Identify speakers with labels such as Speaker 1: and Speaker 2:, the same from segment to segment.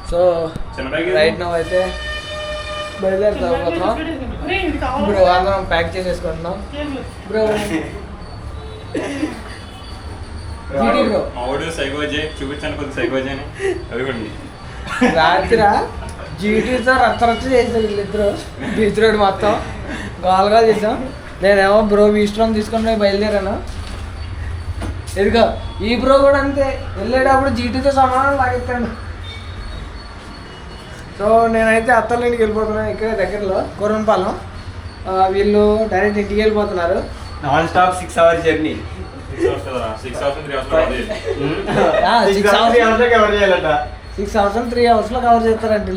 Speaker 1: So right now అయితే బయలుదేరుతాం bro. అందరం pack చేసేసుకుంటున్నాం bro. Bro
Speaker 2: చూపించాను కొద్ది సైకోజీ అని అదిగోండి.
Speaker 1: రాత్రి జీటీతో రచ్చరచ్చ చేసాం వీళ్ళిద్దరు. బీచ్ రోడ్ మొత్తం గాలుగా చేసాం. నేనేమో బ్రో వీస్ట్రామ్ తీసుకొని బయలుదేరాను. ఎదుగో ఈ బ్రో కూడా అంతే, వెళ్ళేటప్పుడు జీటీతో సమానం లాగెత్తాను. సో నేనైతే అత్తలింటికి వెళ్ళిపోతున్నాను, ఇక్కడే దగ్గరలో కోరన్పాలెం. వీళ్ళు డైరెక్ట్ ఇంటికి వెళ్ళిపోతున్నారు.
Speaker 3: Non stop 6 hours journey.
Speaker 1: 6 hours and 3 hours లో కవర్ చేస్తారంటే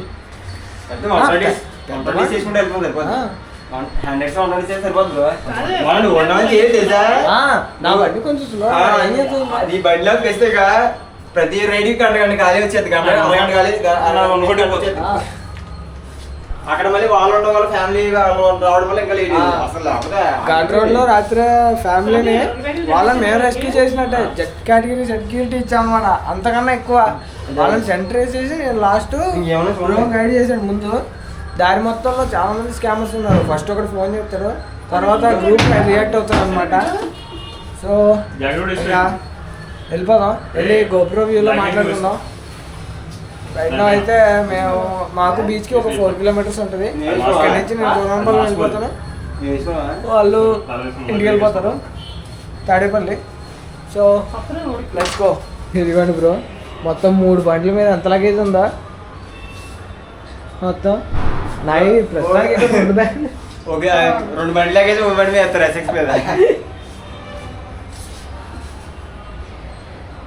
Speaker 1: నా బండి కొంచెం స్లో.
Speaker 3: ఈ బండిలోకి వేస్తే ప్రతి రైడింగ్ గంట ఖాళీ వచ్చేది, గంట ఖాళీ అక్కడ మళ్ళీ వాళ్ళు ఉండడం వల్ల ఫ్యామిలీ రావడం వల్ల ఇంకా లేట్ అసలు.
Speaker 1: ఘాట్ రోడ్ లో రాత్రి ఫ్యామిలీని వాళ్ళని మేము రెస్క్యూ చేసినట్టే. జెడ్ కేటగిరీ సెక్యూరిటీ ఇచ్చామన్నమాట. అంతకన్నా ఎక్కువ వాళ్ళని సెంటర్ వేసేసి లాస్ట్ గైడ్ చేశాడు. ముందు దారి మొత్తంలో చాలా మంది స్కామర్స్ ఉన్నారు. ఫస్ట్ ఒకటి ఫోన్ చేస్తారు, తర్వాత గ్రూప్ రియాక్ట్ అవుతారు అనమాట. సో వెళ్ళిపోదాం, వెళ్ళి గోప్రో వ్యూలో మాట్లాడుకుందాం. రైట్ నౌ అయితే మాకు బీచ్కి ఒక 4 kilometers ఉంటుంది. ఇక్కడ నుంచి నేను కోరంపాలెం వెళ్ళిపోతాను, వాళ్ళు ఇంటికి వెళ్ళిపోతారు తాడేపల్లి. So let's go. ఇదిగోండి బ్రో, మొత్తం 3 బండ్ల మీద ఎంత లగేజ్ ఉందా మొత్తం. నాయి ప్రస్తుతానికి 2 బండ్లు.
Speaker 3: ఓకే, 2 బండ్లు లగేజ్ 1 బండి మీద వేస్తారు ఎస్ఎక్స్ మీద.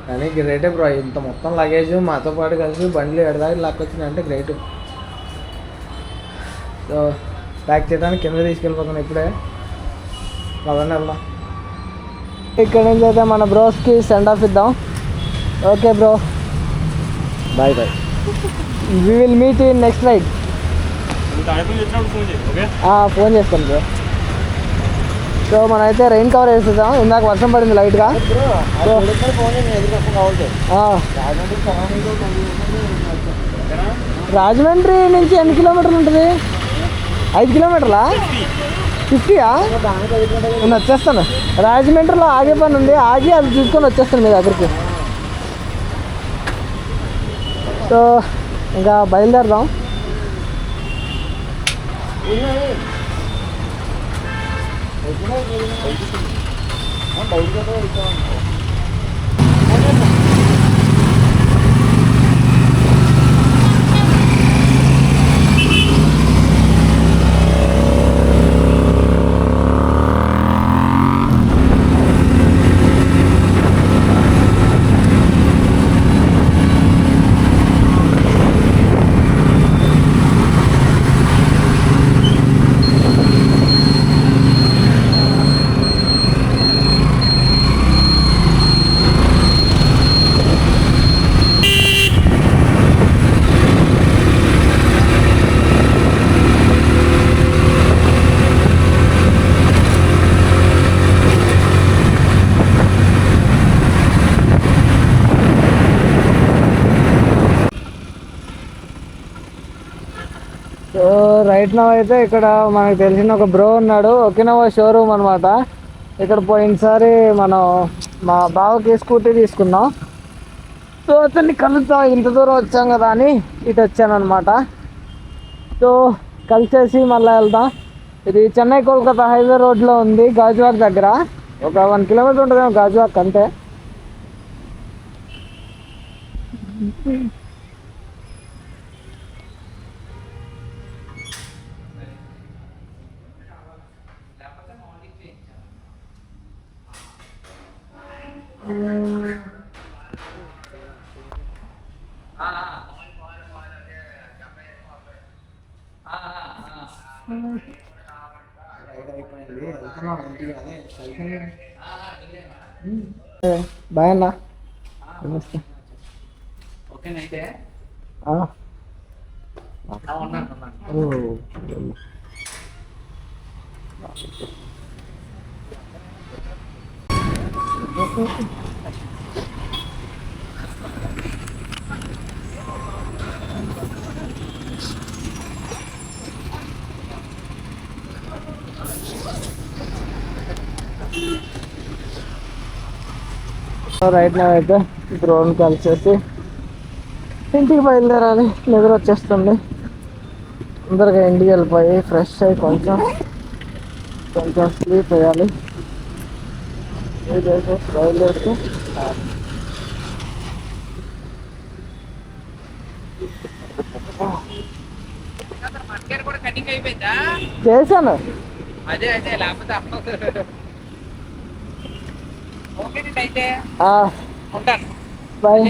Speaker 1: కానీ గ్రేటే బ్రో, ఇంత మొత్తం లగేజ్ మాతో పాటు కలిసి బండ్లు ఎడదాకి లాక్కొచ్చింది అంటే గ్రేట్. సో ప్యాక్ చేయడానికి కింద తీసుకెళ్ళిపోతున్నాను ఇప్పుడే. పదండి వెళ్దాం. ఇక్కడ నుంచి అయితే మన బ్రోస్కి సెండ్ ఆఫ్ ఇద్దాం. Okay bro, bye bye. We will meet in next ride. Phone చేస్తాను బ్రో. సో మనం అయితే రెయిన్ కవర్ వేసేద్దాం. ఇందాక వర్షం పడింది లైట్గా. రాజమండ్రి నుంచి ఎన్ని కిలోమీటర్లు ఉంటుంది? 5 kilometerలా? 50యా? నేను వచ్చేస్తాను. రాజమండ్రిలో ఆగే పని ఉంది, ఆగి అది చూసుకొని వచ్చేస్తాను మీ దగ్గరికి. సో ఇంకా బయలుదేరదాం. సో రైట్ నౌ అయితే ఇక్కడ మనకు తెలిసిన ఒక బ్రో ఉన్నాడు, ఒకినోవా షోరూమ్ అనమాట. ఇక్కడ పోయినసారి మనం మా బావకి స్కూటీ తీసుకున్నాం. సో అతన్ని కలుద్దాం, ఇంత దూరం వచ్చాం కదా అని ఇటు వచ్చాను అనమాట. సో కలిసేసి మళ్ళీ వెళ్దాం. ఇది చెన్నై కోల్కతా హైవే రోడ్లో ఉంది, గాజువాక్ దగ్గర. ఒక 1 kilometer ఉంటుందేమో గాజువాక్ అంతే. బాయ్ అన్న, నమస్తే.
Speaker 4: ఓకేనైతే
Speaker 1: రైట్ నా అయితే డ్రోన్ కలిసేసి ఇంటికి బయలుదేరాలి. నిద్ర వచ్చేస్తుంది. తొందరగా ఇంటికి వెళ్ళిపోయి ఫ్రెష్ అయ్యి కొంచెం స్లీప్ వేయాలి. బయలుదేరితే
Speaker 4: కూడా కటింగ్ అయిపోయిందా?
Speaker 1: చేశాను.
Speaker 4: అదే లేకపోతే అప్పుడు ఓకేనండి అయితే ఉంటాను.
Speaker 1: బాయ్.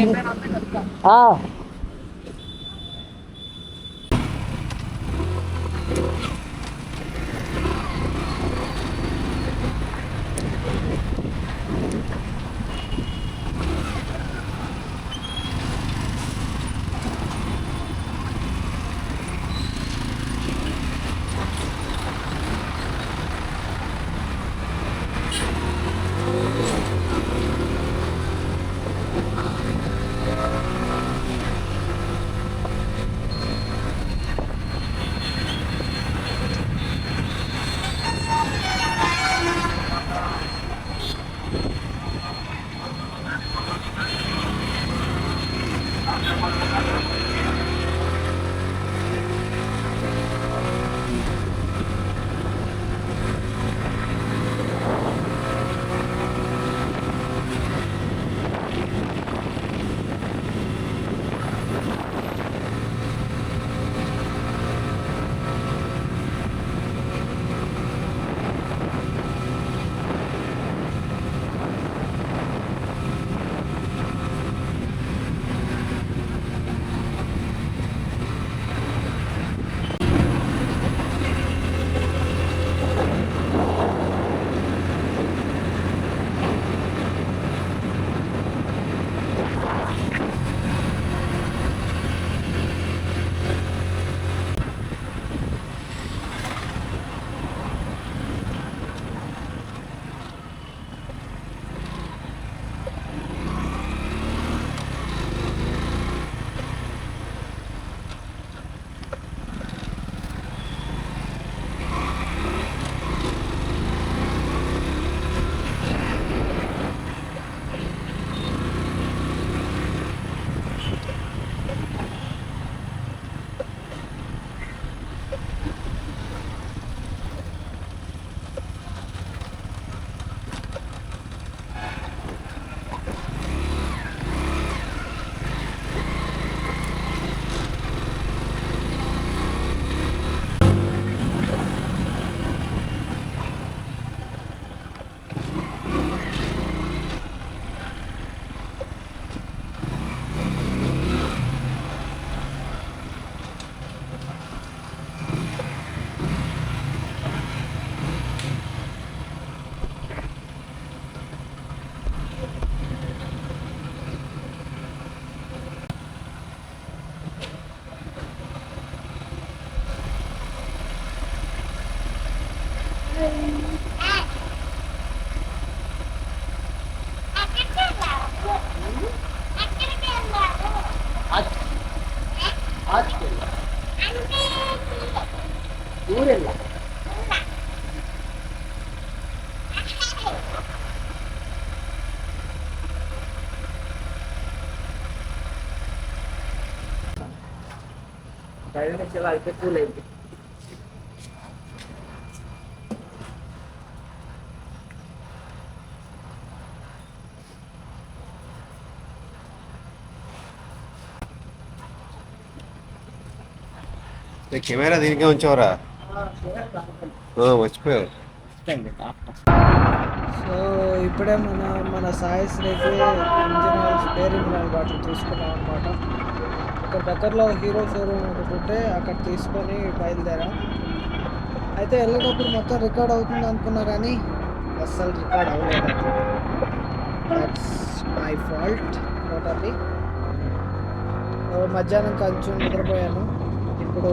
Speaker 1: ಊರೆಲ್ಲ चला అయితే కూల్ అయింది.
Speaker 5: కెమెరా దీనికే ఉంచావరా? మర్చిపోయావు.
Speaker 1: సో ఇప్పుడే మన సాయిస్ రేపు engine oil spare engine oil bottle తీసుకున్నాం అనమాట. ఇక్కడ దగ్గరలో హీరో షోరూమ్ ఒకటి ఉంటే అక్కడ తీసుకొని బయలుదేరాం. అయితే వెళ్ళేటప్పుడు మొత్తం రికార్డ్ అవుతుంది అనుకున్నా కానీ అస్సలు రికార్డ్ అవ్వలేదు. That's my fault totally. మధ్యాహ్నం కొంచెం నిద్రపోయాను. ఇప్పుడు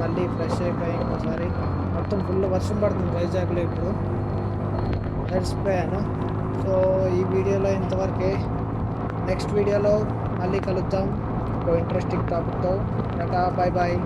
Speaker 1: మళ్ళీ ఫ్రెష్ అయిపోయి ఇంకోసారి మొత్తం ఫుల్ వర్షం పడుతుంది వైజాగ్లో. ఇప్పుడు నడిచిపోయాను. సో ఈ వీడియోలో ఇంతవరకే. నెక్స్ట్ వీడియోలో మళ్ళీ కలుద్దాం ఇంకో ఇంట్రెస్టింగ్ టాపిక్తో. Tata, bye bye.